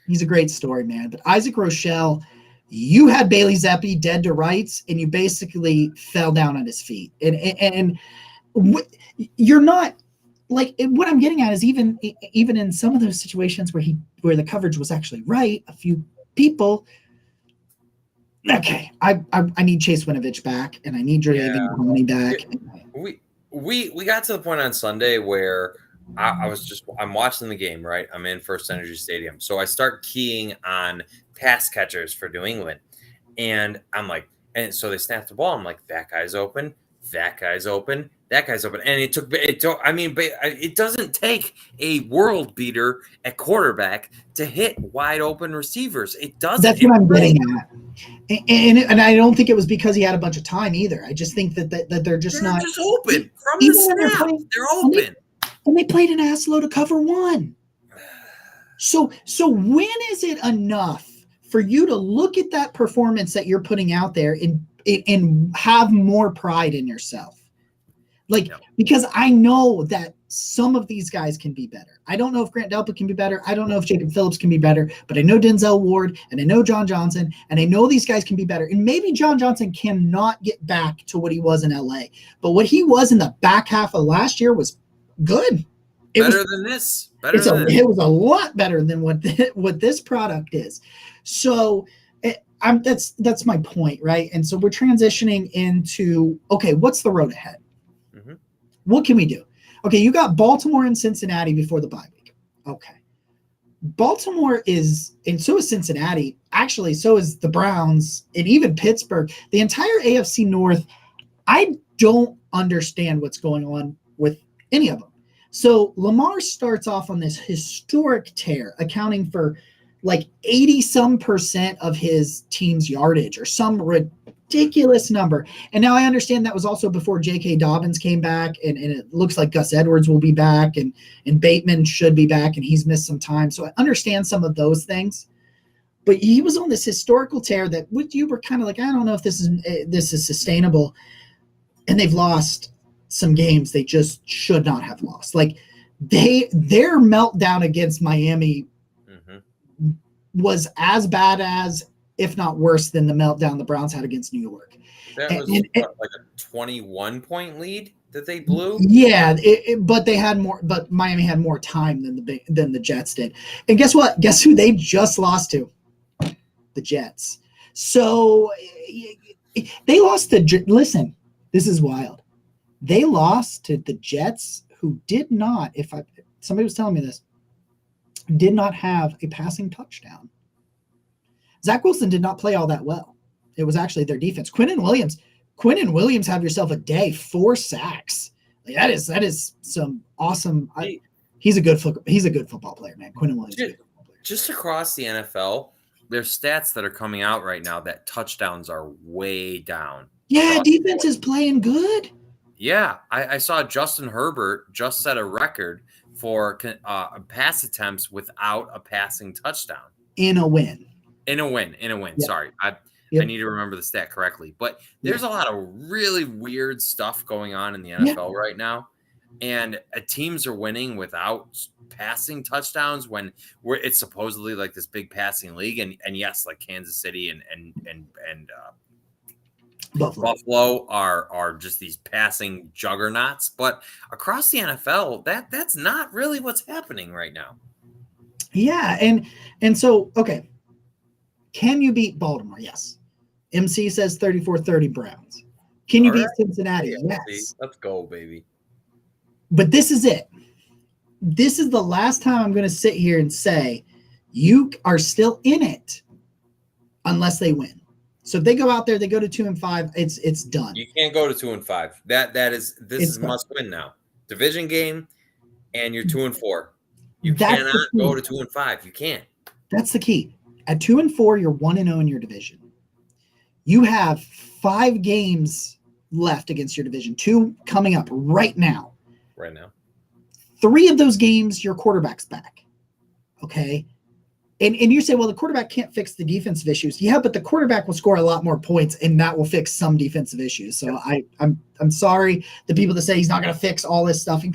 he's a great story, man. But Isaac Rochelle, you had Bailey Zappi dead to rights, and you basically fell down on his feet. And you're not like, what I'm getting at is even in some of those situations where the coverage was actually right, a few people. Okay, I need Chase Winovich back, and I need Jadeveon Clowney back. We got to the point on Sunday where I'm watching the game, right? I'm in First Energy Stadium, so I start keying on pass catchers for New England, and I'm like, and so they snap the ball. I'm like, that guy's open, that guy's open, that guy's open, and it doesn't take a world beater at quarterback to hit wide open receivers. It doesn't. That's what I'm getting at. And I don't think it was because he had a bunch of time either. I just think that they're just not just open from the snap. They're open, and they played an ass load to cover one. So when is it enough for you to look at that performance that you're putting out there and have more pride in yourself? Because I know that some of these guys can be better. I don't know if Grant Delpit can be better. I don't know if Jacob Phillips can be better, but I know Denzel Ward and I know John Johnson, and I know these guys can be better. And maybe John Johnson cannot get back to what he was in LA, but what he was in the back half of last year was good. It was a lot better than what this product is. So that's my point, right? And so we're transitioning into, okay, what's the road ahead? Mm-hmm. What can we do? Okay, you got Baltimore and Cincinnati before the bye week. Okay. Baltimore is, and so is Cincinnati. Actually, so is the Browns and even Pittsburgh. The entire AFC North, I don't understand what's going on with any of them. So Lamar starts off on this historic tear, accounting for like 80% of his team's yardage or some ridiculous number. And now I understand that was also before J.K. Dobbins came back, and it looks like Gus Edwards will be back, and Bateman should be back, and he's missed some time. So I understand some of those things. But he was on this historical tear that you were kind of like, I don't know if this is sustainable. And they've lost some games they just should not have lost. Like their meltdown against Miami was as bad as, if not worse than, the meltdown the Browns had against New York. That was like a 21-point lead that they blew. Yeah, but they had more. But Miami had more time than the Jets did. And guess what? Guess who they just lost to? The Jets. So they lost to. Listen, this is wild. They lost to the Jets, who did not. Somebody was telling me this, did not have a passing touchdown. Zach Wilson did not play all that well. It was actually their defense. Quinnen Williams, have yourself a day. 4 sacks. Like that is some awesome. He's a good football player, man. Quinnen Williams. Just across the NFL, there's stats that are coming out right now that touchdowns are way down. Yeah, defense is playing good. Yeah, I saw Justin Herbert just set a record for pass attempts without a passing touchdown. In a win. Yep. Sorry. I need to remember the stat correctly. But there's a lot of really weird stuff going on in the NFL right now. And teams are winning without passing touchdowns when it's supposedly like this big passing league. And yes, like Kansas City and Buffalo are just these passing juggernauts. But across the NFL, that's not really what's happening right now. Yeah, and so, okay. Can you beat Baltimore? Yes. MC says 34-30 Browns. Can you beat Cincinnati? Yes. Let's go, baby. But this is it. This is the last time I'm going to sit here and say you are still in it unless they win. So if they go out there, they go to 2-5, it's done. You can't go to 2-5. This is must win now. Division game, and you're 2-4. You cannot go to 2-5. You can't. That's the key. At 2-4, you're 1-0 in your division. You have 5 games left against your division, 2 coming up right now. 3 of those games, your quarterback's back. Okay. And you say, well, the quarterback can't fix the defensive issues. Yeah, but the quarterback will score a lot more points, and that will fix some defensive issues. So I'm sorry, the people that say he's not going to fix all this stuff. And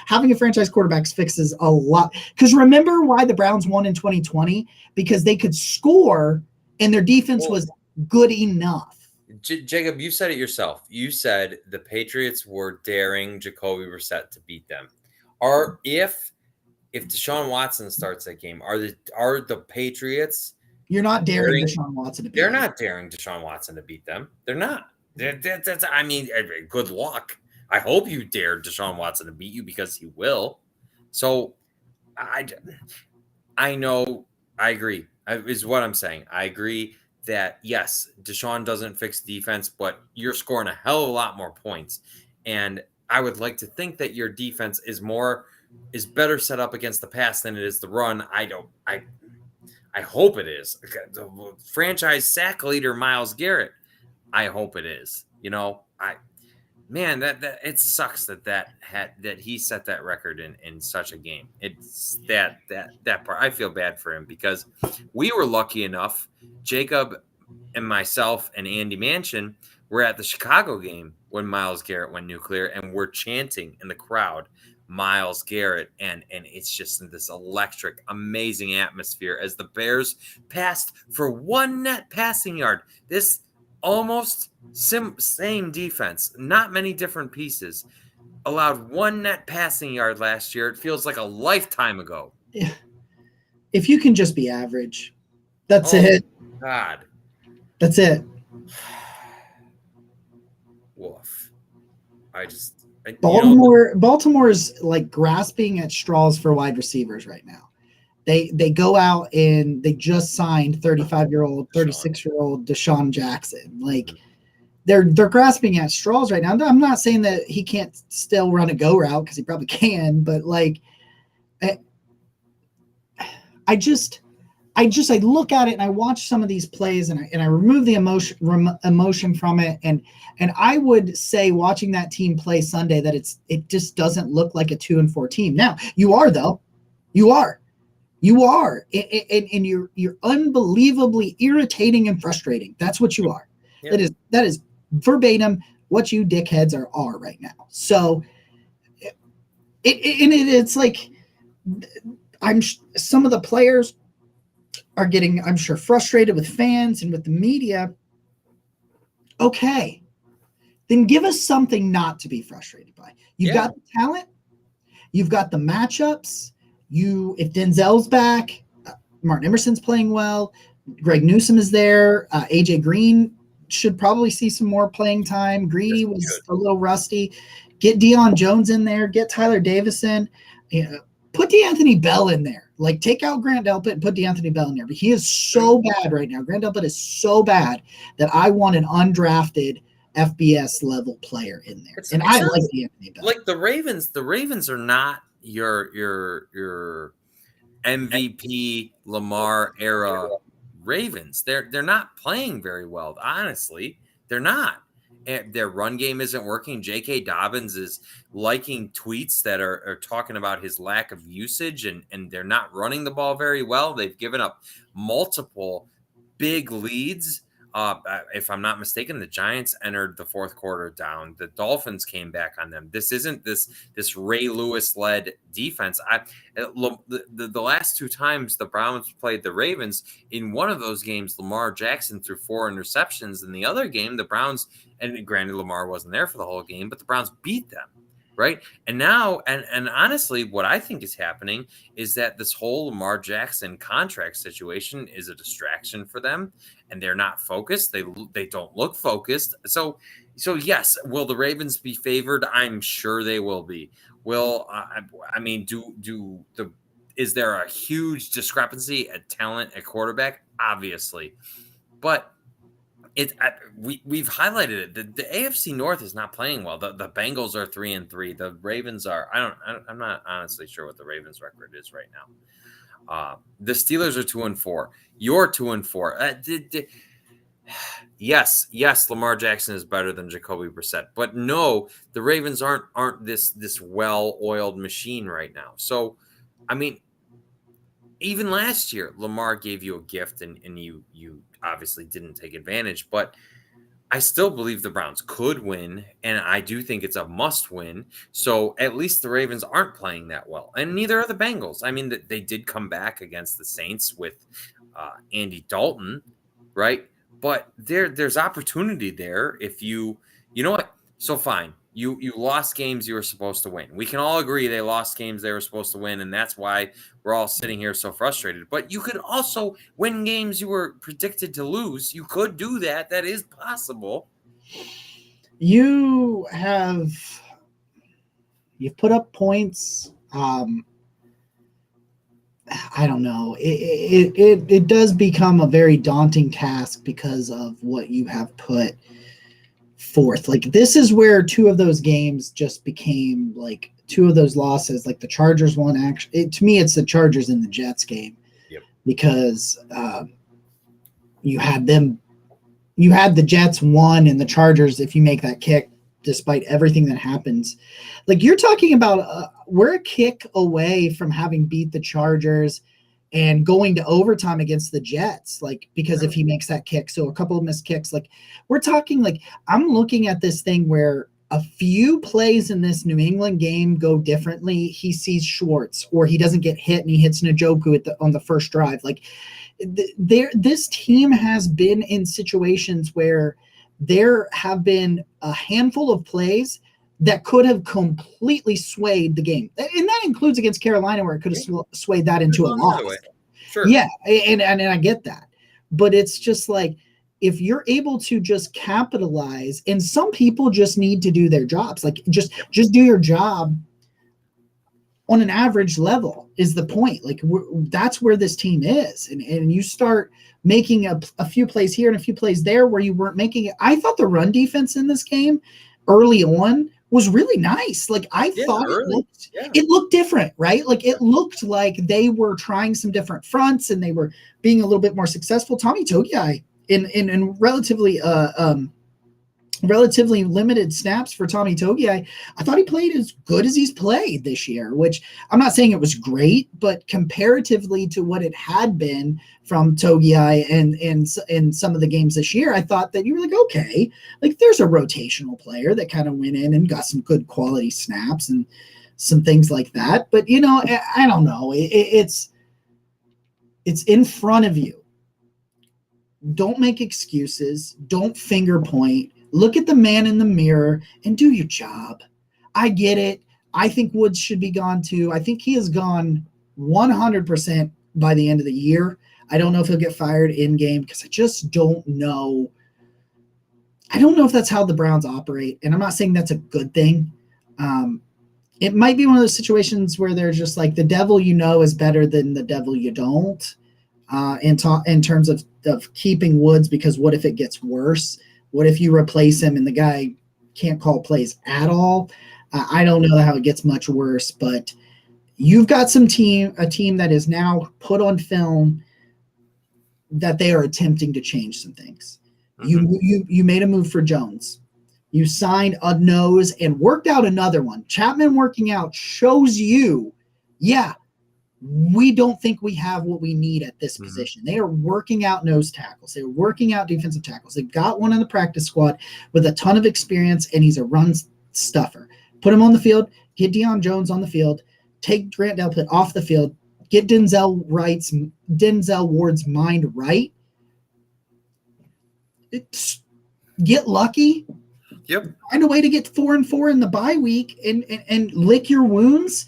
having a franchise quarterback fixes a lot. Because remember why the Browns won in 2020? Because they could score, and their defense was good enough. Jacob, you said it yourself. You said the Patriots were daring Jacoby Brissett to beat them. Or if Deshaun Watson starts that game, are the Patriots? You're not daring Deshaun Watson to beat them. They're not daring Deshaun Watson to beat them. They're not. I mean, good luck. I hope you dare Deshaun Watson to beat you because he will. So, I know. I agree. Is what I'm saying. I agree that yes, Deshaun doesn't fix defense, but you're scoring a hell of a lot more points, and I would like to think that your defense is better set up against the pass than it is the run. I hope it is. The franchise sack leader Myles Garrett. I hope it is. That it sucks that he set that record in such a game. It's that part. I feel bad for him because we were lucky enough, Jacob and myself and Andy Manchin were at the Chicago game when Myles Garrett went nuclear, and we're chanting in the crowd Myles Garrett, and it's just this electric, amazing atmosphere as the Bears passed for 1 net passing yard. This almost same defense, not many different pieces, allowed 1 net passing yard last year. It feels like a lifetime ago. If you can just be average, that's it. God, that's it. Woof. Baltimore's like grasping at straws for wide receivers right now. They go out and they just signed 35-year-old, 36-year-old Deshaun Jackson. Like they're grasping at straws right now. I'm not saying that he can't still run a go route because he probably can, but like I look at it and I watch some of these plays and I remove the emotion from it. And I would say watching that team play Sunday that it just doesn't look like a 2-4 team. Now you are though. You are. And you're unbelievably irritating and frustrating. That's what you are. Yep. That is verbatim what you dickheads are right now. So it's like some of the players are getting, I'm sure, frustrated with fans and with the media. Okay, then give us something not to be frustrated by. You've got the talent. You've got the matchups. If Denzel's back, Martin Emerson's playing well, Greg Newsome is there, AJ Green should probably see some more playing time. Greedy was a little rusty. Get Deion Jones in there. Get Tyler Davison. Put DeAnthony Bell in there. Like, take out Grant Delpit and put DeAnthony Bell in there. But he is so bad right now. Grant Delpit is so bad that I want an undrafted FBS level player in there. I like DeAnthony Bell. Like the Ravens are not your MVP Lamar era Ravens. They're not playing very well, honestly. They're not. And their run game isn't working. J.K. Dobbins is liking tweets that are talking about his lack of usage, and they're not running the ball very well. They've given up multiple big leads. If I'm not mistaken, the Giants entered the fourth quarter down. The Dolphins came back on them. This isn't this Ray Lewis led defense. The last two times the Browns played the Ravens, in one of those games, Lamar Jackson threw 4 interceptions. In the other game, the Browns, and granted Lamar wasn't there for the whole game, but the Browns beat them. Right. And now, and honestly, what I think is happening is that this whole Lamar Jackson contract situation is a distraction for them, and they're not focused. They don't look focused. So yes, will the Ravens be favored? I'm sure they will be. Will I mean, is there a huge discrepancy at talent at quarterback? Obviously, but we've highlighted it. The AFC North is not playing well. The Bengals are 3-3. The Ravens are. I'm not honestly sure what the Ravens record is right now. The Steelers are 2-4. You're 2-4. Yes, Lamar Jackson is better than Jacoby Brissett, but no, the Ravens aren't this well-oiled machine right now. So, I mean, even last year, Lamar gave you a gift, and you obviously didn't take advantage, but I still believe the Browns could win, and I do think it's a must win. So at least the Ravens aren't playing that well, and neither are the Bengals. I mean, they did come back against the Saints with Andy Dalton, right? But there's opportunity there if you know what? So fine. You lost games you were supposed to win. We can all agree they lost games they were supposed to win, and that's why we're all sitting here so frustrated. But you could also win games you were predicted to lose. You could do that. That is possible. You've put up points. I don't know. It does become a very daunting task because of what you have put forth. Like, this is where two of those games just became like two of those losses. Like the Chargers one, actually, to me, it's the Chargers and the Jets game. Yep. Because you had the Jets won, and the Chargers, if you make that kick, despite everything that happens, like you're talking about, we're a kick away from having beat the Chargers and going to overtime against the Jets, like, because if he makes that kick, so a couple of missed kicks, like we're talking, like, I'm looking at this thing where a few plays in this New England game go differently. He sees Schwartz, or he doesn't get hit and he hits Njoku on the first drive. Like, this team has been in situations where there have been a handful of plays that could have completely swayed the game. And that includes against Carolina, where it could have swayed that into a loss. Sure. Yeah, and I get that. But it's just like, if you're able to just capitalize, and some people just need to do their jobs. Like, just do your job on an average level is the point. Like, that's where this team is. And you start making a few plays here and a few plays there where you weren't making it. I thought the run defense in this game early on was really nice. Like, I thought it looked different, right? Like, it looked like they were trying some different fronts and they were being a little bit more successful. Tommy Togiai in relatively limited snaps for Tommy Togiai, I thought he played as good as he's played this year, which I'm not saying it was great, but comparatively to what it had been from Togiai and in some of the games this year, I thought that you were like, okay, like there's a rotational player that kind of went in and got some good quality snaps and some things like that. But, you know, I don't know. It's in front of you. Don't make excuses. Don't finger point. Look at the man in the mirror and do your job. I get it. I think Woods should be gone too. I think he is gone 100% by the end of the year. I don't know if he'll get fired in game because I just don't know. I don't know if that's how the Browns operate. And I'm not saying that's a good thing. It might be one of those situations where they're just like, the devil you know is better than the devil you don't in terms of keeping Woods, because what if it gets worse? What if you replace him and the guy can't call plays at all? I don't know how it gets much worse, but you've got a team that is now put on film that they are attempting to change some things. Mhm. You made a move for Jones. You signed a nose and worked out another one. Chapman working out shows you, yeah, we don't think we have what we need at this Mhm. position. They are working out nose tackles. They're working out defensive tackles. They've got one in the practice squad with a ton of experience, and he's a run stuffer. Put him on the field, get Deion Jones on the field, take Grant Delpit off the field, get Denzel Ward's mind right. Get lucky, Yep. find a way to get 4-4 in the bye week and lick your wounds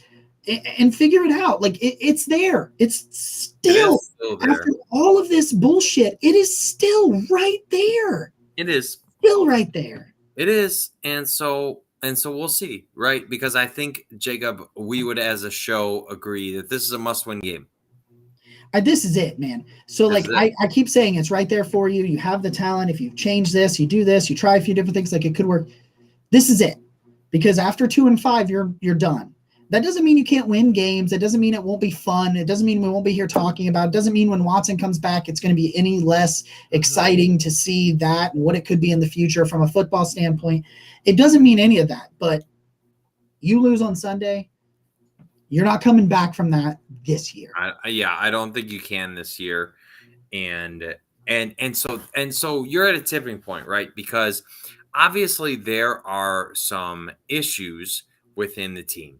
and figure it out. Like it's there. It's It still, is still after there. all of this bullshit, it is still right there. It is. Still right there. It is. And so we'll see, right? Because I think, Jacob, we would as a show agree that this is a must-win game. This is it, man. So like I keep saying it's right there for you. You have the talent. If you change this, you do this, you try a few different things, like it could work. This is it. Because after 2-5, you're done. That doesn't mean you can't win games. It doesn't mean it won't be fun. It doesn't mean we won't be here talking about it. It doesn't mean when Watson comes back, it's going to be any less exciting to see that and what it could be in the future from a football standpoint. It doesn't mean any of that. But you lose on Sunday, you're not coming back from that this year. I don't think you can this year. And so you're at a tipping point, right? Because obviously there are some issues within the team.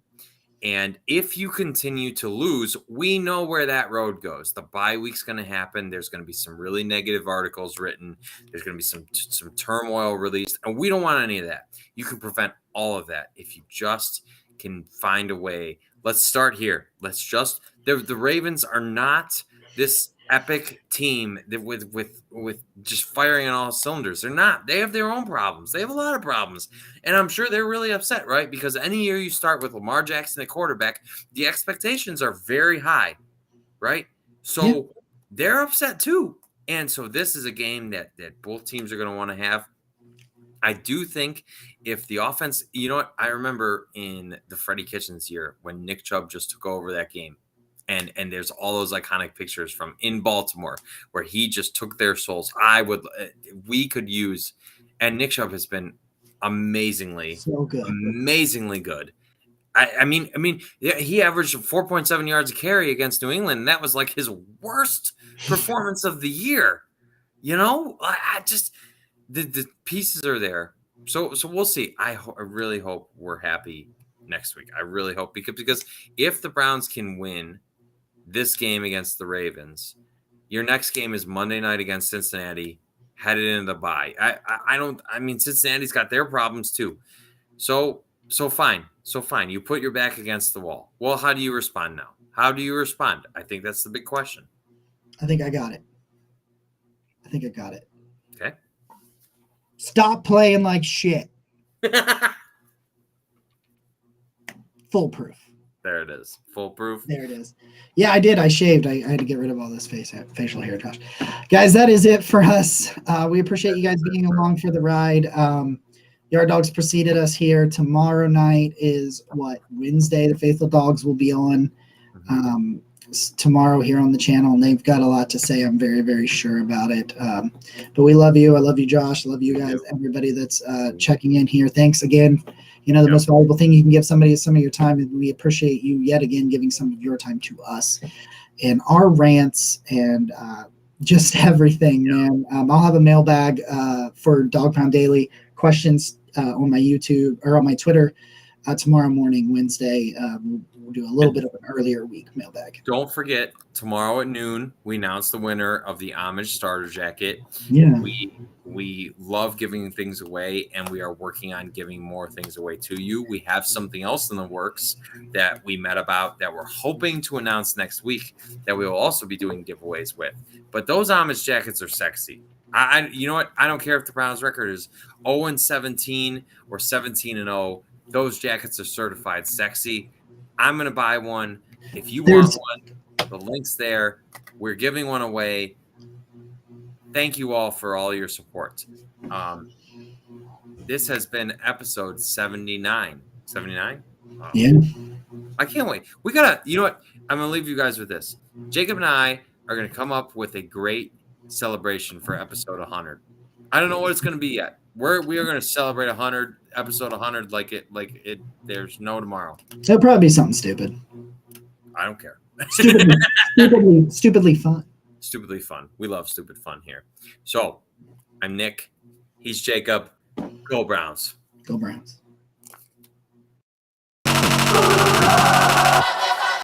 And if you continue to lose, we know where that road goes. The bye week's going to happen. There's going to be some really negative articles written. There's going to be some turmoil released. And we don't want any of that. You can prevent all of that if you just can find a way. Let's start here. The Ravens are not this epic team that with just firing on all cylinders. They're not. They have their own problems. They have a lot of problems. And I'm sure they're really upset, right? Because any year you start with Lamar Jackson at quarterback, the expectations are very high, right? So they're upset too. And so this is a game that both teams are going to want to have. I do think if the offense, you know what? I remember in the Freddie Kitchens year when Nick Chubb just took over that game. And there's all those iconic pictures from in Baltimore where he just took their souls. We could use, and Nick Chubb has been amazingly good. I mean, yeah, he averaged 4.7 yards a carry against New England, and that was like his worst performance of the year. You know, I just the pieces are there, so we'll see. I really hope we're happy next week. I really hope because if the Browns can win this game against the Ravens, your next game is Monday night against Cincinnati, headed into the bye. I mean, Cincinnati's got their problems too. So fine. You put your back against the wall. Well, how do you respond now? How do you respond? I think that's the big question. I think I got it. Okay. Stop playing like shit. Foolproof. There it is. Foolproof. There it is. Yeah, I did. I shaved. I had to get rid of all this facial hair, Josh. Guys, that is it for us. We appreciate you guys being along for the ride. Yard Dogs preceded us here. Tomorrow night is Wednesday. The Faithful Dogs will be on tomorrow here on the channel, and they've got a lot to say. I'm very, very sure about it. But we love you. I love you, Josh. I love you guys, everybody that's checking in here. Thanks again. You know, the most valuable thing you can give somebody is some of your time, and we appreciate you yet again giving some of your time to us and our rants and just everything, man. I'll have a mailbag for Dog Pound Daily questions on my YouTube or on my Twitter tomorrow morning, Wednesday. We'll do a little bit of an earlier week mailbag. Don't forget, tomorrow at noon, we announce the winner of the Homage Starter Jacket. Yeah. We love giving things away, and we are working on giving more things away to you. We have something else in the works that we met about that we're hoping to announce next week that we will also be doing giveaways with. But those Homage Jackets are sexy. You know what? I don't care if the Browns record is 0-17 or 17-0. Those jackets are certified sexy. I'm going to buy one. If you want one, the link's there. We're giving one away. Thank you all for all your support. This has been episode 79. 79? Yeah. I can't wait. You know what? I'm going to leave you guys with this. Jacob and I are going to come up with a great celebration for episode 100. I don't know what it's going to be yet. We are going to celebrate 100 episode 100 like it. There's no tomorrow. It'll probably be something stupid. I don't care. Stupidly fun. Stupidly fun. We love stupid fun here. So I'm Nick. He's Jacob. Go Browns. Go Browns.